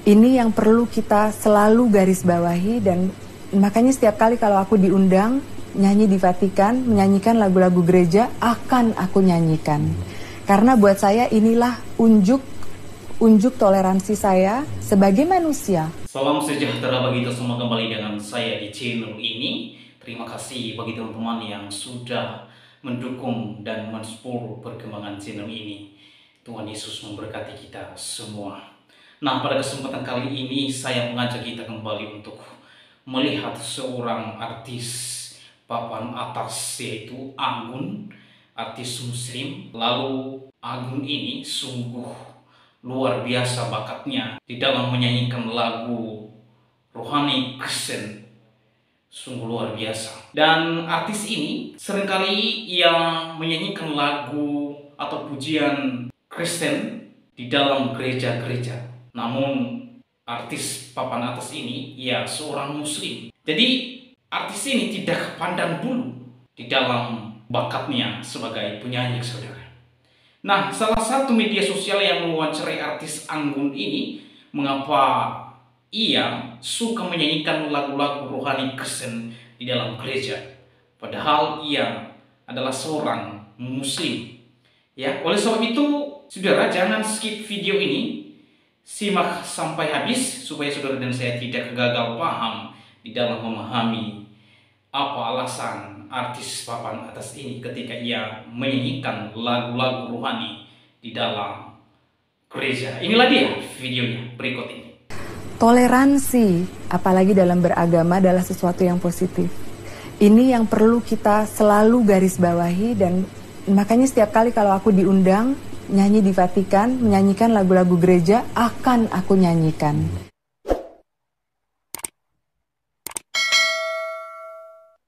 Ini yang perlu kita selalu garis bawahi, dan makanya setiap kali kalau aku diundang nyanyi di Vatikan, menyanyikan lagu-lagu gereja, akan aku nyanyikan. Karena buat saya inilah unjuk toleransi saya sebagai manusia. Salam sejahtera bagi kita semua, kembali dengan saya di channel ini. Terima kasih bagi teman-teman yang sudah mendukung dan mensupport perkembangan channel ini. Tuhan Yesus memberkati kita semua. Nah, pada kesempatan kali ini saya mengajak kita kembali untuk melihat seorang artis papan atas, yaitu Anggun, artis muslim. Lalu Anggun ini sungguh luar biasa bakatnya di dalam menyanyikan lagu rohani Kristen, sungguh luar biasa. Dan artis ini seringkali ia menyanyikan lagu atau pujian Kristen di dalam gereja-gereja. Namun artis papan atas ini ia seorang muslim. Jadi artis ini tidak pandang bulu di dalam bakatnya sebagai penyanyi, saudara. Nah, salah satu media sosial yang mewawancarai artis Anggun ini, mengapa ia suka menyanyikan lagu-lagu rohani Kristen di dalam gereja, padahal ia adalah seorang muslim. Ya, oleh sebab itu, saudara, jangan skip video ini, simak sampai habis supaya saudara dan saya tidak gagal paham di dalam memahami apa alasan artis papan atas ini ketika ia menyanyikan lagu-lagu rohani di dalam gereja. Inilah dia videonya berikut ini. Toleransi, apalagi dalam beragama, adalah sesuatu yang positif. Ini yang perlu kita selalu garis bawahi, dan makanya setiap kali kalau aku diundang nyanyi di Vatikan, menyanyikan lagu-lagu gereja, akan aku nyanyikan.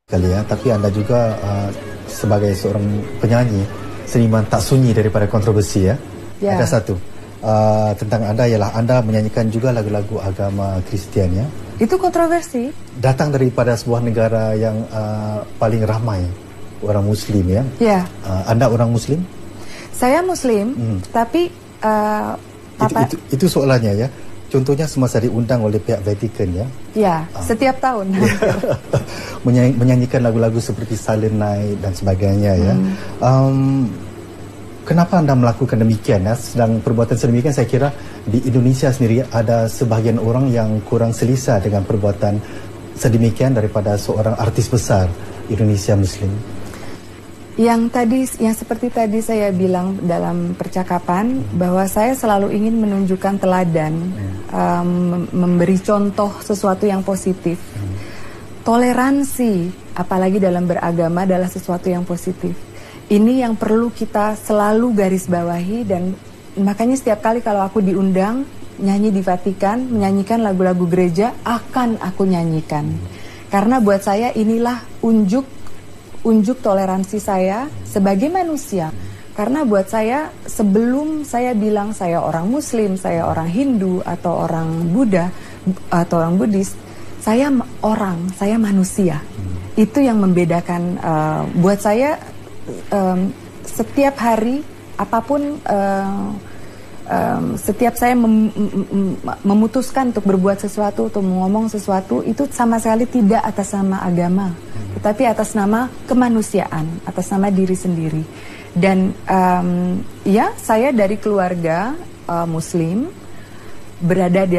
Kali ya, tapi Anda juga sebagai seorang penyanyi, seniman tak sunyi daripada kontroversi ya. Ya. Ada satu tentang Anda ialah Anda menyanyikan juga lagu-lagu agama Kristian ya. Itu kontroversi. Datang daripada sebuah negara yang paling ramai orang Muslim ya. Ya. Anda orang Muslim? Saya Muslim, tapi itu soalannya ya. Contohnya semasa diundang oleh pihak Vatikan ya. Ya, setiap tahun. Menyanyikan lagu-lagu seperti Silent Night dan sebagainya ya. Kenapa Anda melakukan demikian ya? Sedang perbuatan sedemikian, saya kira di Indonesia sendiri ada sebahagian orang yang kurang selesa dengan perbuatan sedemikian daripada seorang artis besar Indonesia Muslim. Yang seperti tadi saya bilang dalam percakapan, bahwa saya selalu ingin menunjukkan teladan, memberi contoh sesuatu yang positif. Toleransi, apalagi dalam beragama, adalah sesuatu yang positif. Ini yang perlu kita selalu garis bawahi, dan makanya setiap kali kalau aku diundang nyanyi di Vatikan, menyanyikan lagu-lagu gereja, akan aku nyanyikan. Karena buat saya inilah unjuk toleransi saya sebagai manusia. Karena buat saya, sebelum saya bilang saya orang Muslim, saya orang Hindu, atau orang Buddha, atau orang Buddhis, saya manusia. Itu yang membedakan. Buat saya, setiap hari, apapun, setiap saya memutuskan untuk berbuat sesuatu, untuk ngomong sesuatu, itu sama sekali tidak atas nama agama, tetapi atas nama kemanusiaan, atas nama diri sendiri. Dan ya, saya dari keluarga Muslim, berada di,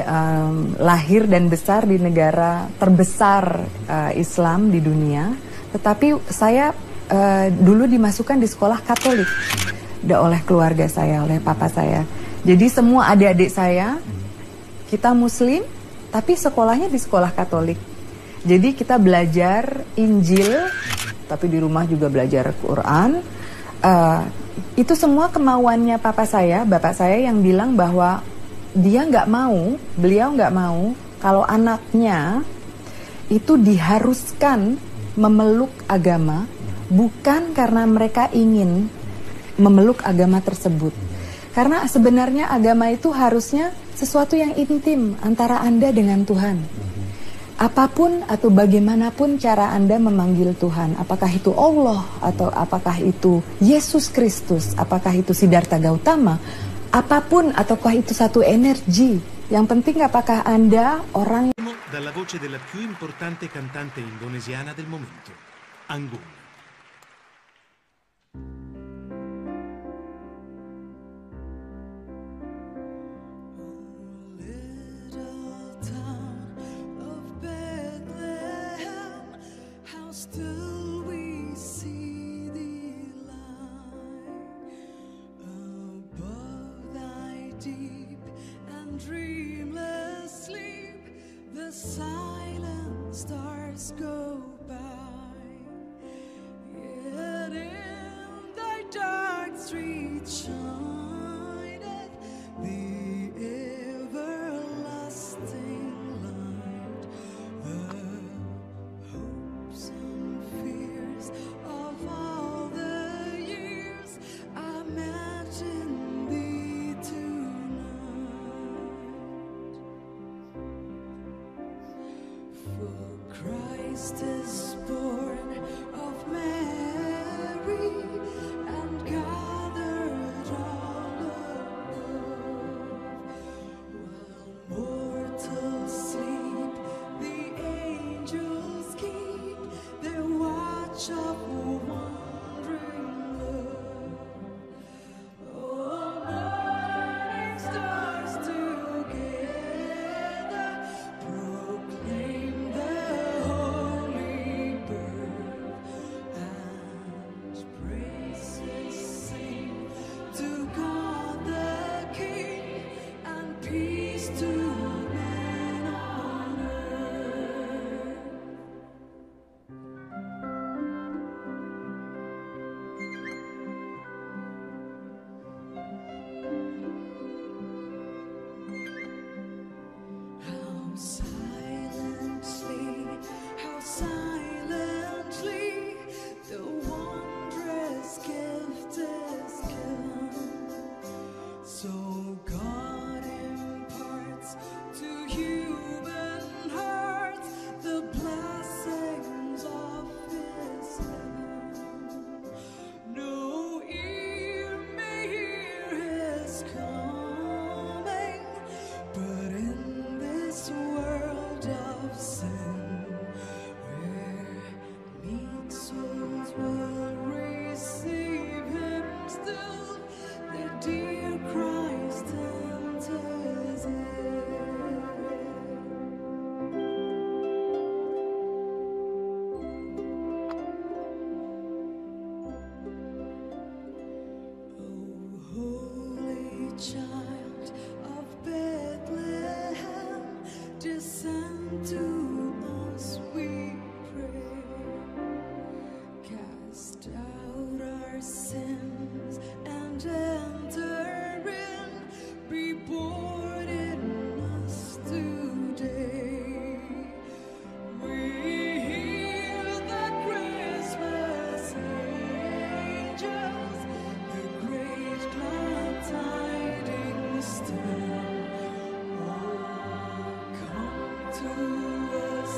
lahir dan besar di negara terbesar Islam di dunia, tetapi saya dulu dimasukkan di sekolah Katolik oleh keluarga saya, oleh papa saya. Jadi semua adik-adik saya, kita Muslim, tapi sekolahnya di sekolah Katolik. Jadi kita belajar Injil, tapi di rumah juga belajar Quran. Itu semua kemauannya papa saya, bapak saya, yang bilang bahwa beliau nggak mau kalau anaknya itu diharuskan memeluk agama, bukan karena mereka ingin memeluk agama tersebut. Karena sebenarnya agama itu harusnya sesuatu yang intim antara Anda dengan Tuhan. Apapun atau bagaimanapun cara Anda memanggil Tuhan, apakah itu Allah, atau apakah itu Yesus Kristus, apakah itu Siddhartha Gautama, apapun ataukah itu satu energi. Yang penting apakah Anda orang dalla voce della più importante cantante indonesiana del momento, Anggun. Dreamless sleep, the silent stars go by. Yet in thy dark street shineth the everlasting light. The hopes and fears of all the years I imagine thee tonight. For Christ is born of Mary and gathered all above. While mortals sleep, the angels keep their watch of wondering love. Oh, morning stars together proclaim the holy birth, and praises sing to God the King, and peace to men on earth. How silently the wondrous gift is given. So God imparts to human hearts the blessings of His heaven. No ear may hear His coming, but in this world of sin, where meek souls will receive Him still, the dear Christ enters in. O holy child of Bethlehem, descend to us, we pray. Cast out our sins and enter in. Be born in us today. We hear the Christmas angels, the great glad tidings tell. Oh, come to us,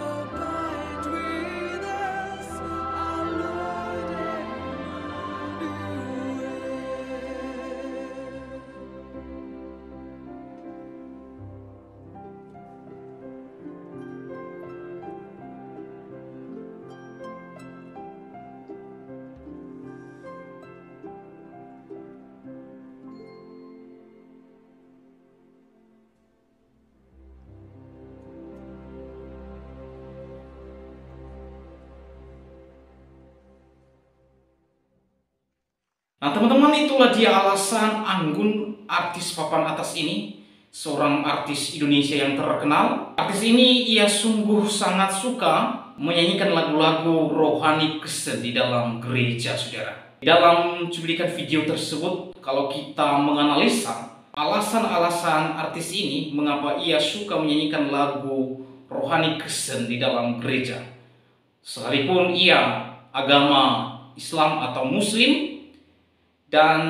abide with us, our Lord Emmanuel. Nah teman-teman, itulah dia alasan Anggun, artis papan atas ini, seorang artis Indonesia yang terkenal. Artis ini ia sungguh sangat suka menyanyikan lagu-lagu rohani Kristen di dalam gereja, saudara. Di dalam cuplikan video tersebut, kalau kita menganalisa alasan-alasan artis ini mengapa ia suka menyanyikan lagu rohani Kristen di dalam gereja, sekalipun ia agama Islam atau Muslim, dan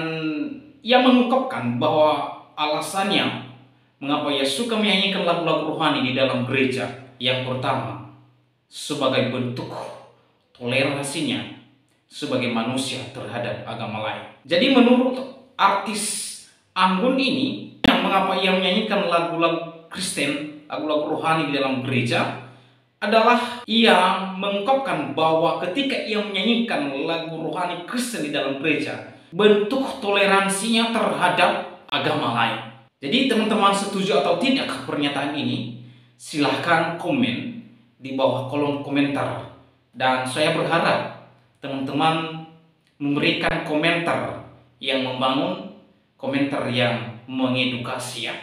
ia mengungkapkan bahwa alasannya mengapa ia suka menyanyikan lagu-lagu rohani di dalam gereja. Yang pertama, sebagai bentuk toleransinya sebagai manusia terhadap agama lain. Jadi menurut artis Anggun ini, yang mengapa ia menyanyikan lagu-lagu Kristen, lagu-lagu rohani di dalam gereja, adalah ia mengungkapkan bahwa ketika ia menyanyikan lagu rohani Kristen di dalam gereja, bentuk toleransinya terhadap agama lain. Jadi teman-teman setuju atau tidak pernyataan ini? Silahkan komen di bawah kolom komentar. Dan saya berharap teman-teman memberikan komentar yang membangun, komentar yang mengedukasi ya.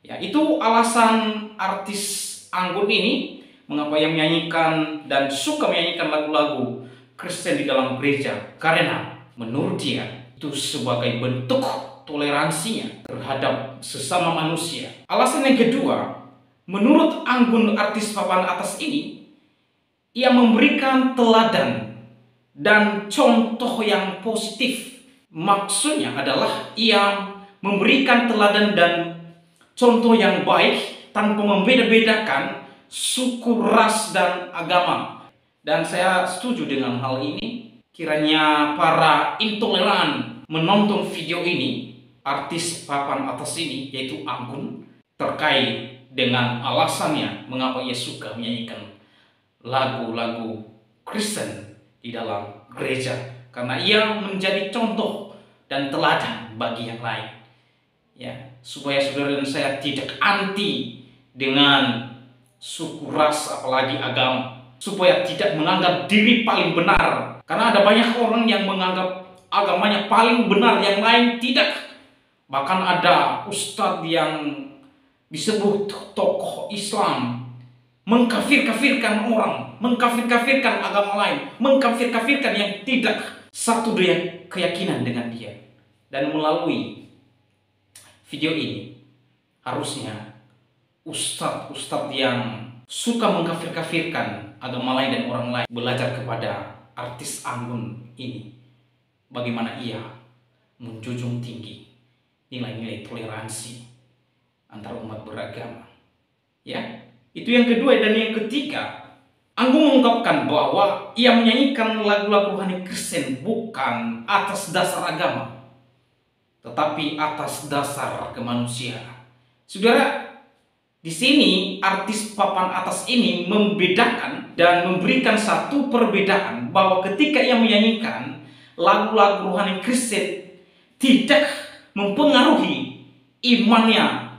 Ya, itu alasan artis Anggun ini mengapa ia menyanyikan dan suka menyanyikan lagu-lagu Kristen di dalam gereja, karena menurut dia itu sebagai bentuk toleransinya terhadap sesama manusia. Alasan yang kedua, menurut Anggun artis papan atas ini, ia memberikan teladan dan contoh yang positif. Maksudnya adalah ia memberikan teladan dan contoh yang baik tanpa membeda-bedakan suku, ras, dan agama. Dan saya setuju dengan hal ini. Kiranya para intoleran menonton video ini, artis papan atas ini, yaitu Anggun, terkait dengan alasannya mengapa ia suka menyanyikan lagu-lagu Kristen di dalam gereja, karena ia menjadi contoh dan teladan bagi yang lain. Ya, supaya saudara dan saya tidak anti dengan suku, ras, apalagi agama, supaya tidak menganggap diri paling benar. Karena ada banyak orang yang menganggap agamanya paling benar, yang lain tidak. Bahkan ada ustadz yang disebut tokoh Islam mengkafir-kafirkan orang, mengkafir-kafirkan agama lain, mengkafir-kafirkan yang tidak satu keyakinan dengan dia. Dan melalui video ini, harusnya ustadz-ustadz yang suka mengkafir-kafirkan agama lain dan orang lain belajar kepada artis Anggun ini, bagaimana ia menjunjung tinggi nilai-nilai toleransi antara umat beragama. Ya, itu yang kedua. Dan yang ketiga, Anggun mengungkapkan bahwa ia menyanyikan lagu-lagu rohani Kristen bukan atas dasar agama, tetapi atas dasar kemanusiaan. Saudara, di sini artis papan atas ini membedakan dan memberikan satu perbedaan bahwa ketika ia menyanyikan lagu-lagu rohani Kristen tidak mempengaruhi imannya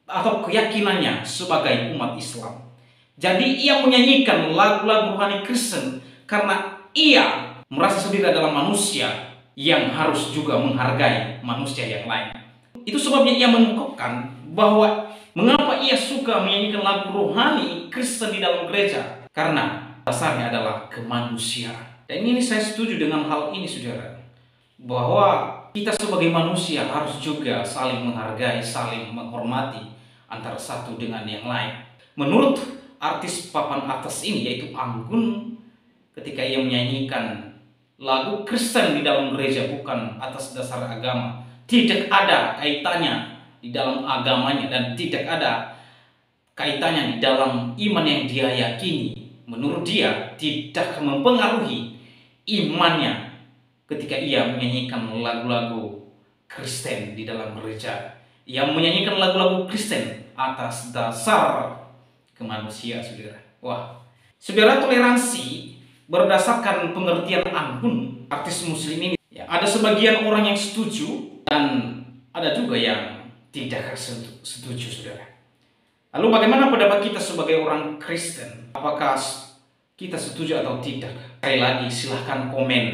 atau keyakinannya sebagai umat Islam. Jadi ia menyanyikan lagu-lagu rohani Kristen karena ia merasa sendiri adalah manusia yang harus juga menghargai manusia yang lain. Itu sebabnya ia mengungkapkan bahwa mengapa ia suka menyanyikan lagu rohani Kristen di dalam gereja, karena dasarnya adalah kemanusiaan. Dan ini saya setuju dengan hal ini, saudara, bahwa kita sebagai manusia harus juga saling menghargai, saling menghormati antara satu dengan yang lain. Menurut artis papan atas ini, yaitu Anggun, ketika ia menyanyikan lagu Kristen di dalam gereja bukan atas dasar agama, tidak ada kaitannya di dalam agamanya dan tidak ada kaitannya di dalam iman yang dia yakini. Menurut dia tidak mempengaruhi imannya ketika ia menyanyikan lagu-lagu Kristen di dalam gereja. Ia menyanyikan lagu-lagu Kristen atas dasar kemanusiaan, saudara. Wah, saudara, toleransi berdasarkan pengertian Anggun, artis muslim ini, ya, ada sebagian orang yang setuju dan ada juga yang tidak setuju, saudara. Lalu bagaimana pendapat kita sebagai orang Kristen? Apakah kita setuju atau tidak? Sekali lagi silahkan komen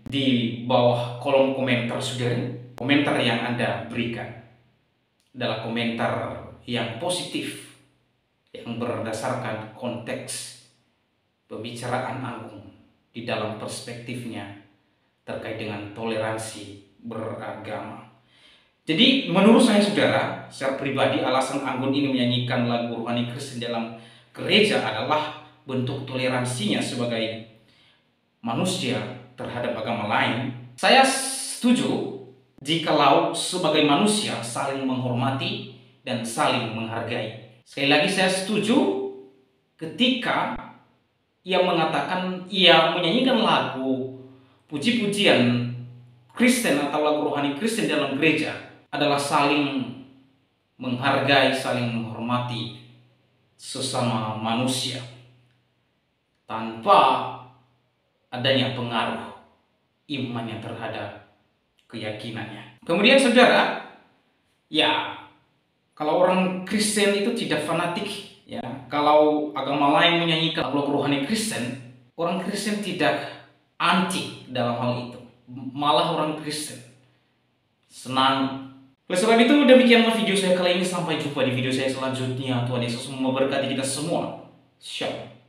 di bawah kolom komentar, saudara. Komentar yang Anda berikan adalah komentar yang positif, yang berdasarkan konteks pembicaraan Anggun di dalam perspektifnya terkait dengan toleransi beragama. Jadi menurut saya, saudara, secara pribadi alasan Anggun ini menyanyikan lagu rohani Kristen dalam gereja adalah bentuk toleransinya sebagai manusia terhadap agama lain. Saya setuju jikalau sebagai manusia saling menghormati dan saling menghargai. Sekali lagi saya setuju ketika ia mengatakan ia menyanyikan lagu puji-pujian Kristen atau lagu rohani Kristen dalam gereja adalah saling menghargai, saling menghormati sesama manusia tanpa adanya pengaruh imannya terhadap keyakinannya. Kemudian saudara, ya kalau orang Kristen itu tidak fanatik, ya kalau agama lain menyanyikan lagu rohani Kristen, orang Kristen tidak anti dalam hal itu, malah orang Kristen senang. Oleh sebab itu demikianlah video saya kali ini, sampai jumpa di video saya selanjutnya. Tuhan Yesus memberkati kita semua. Shalom.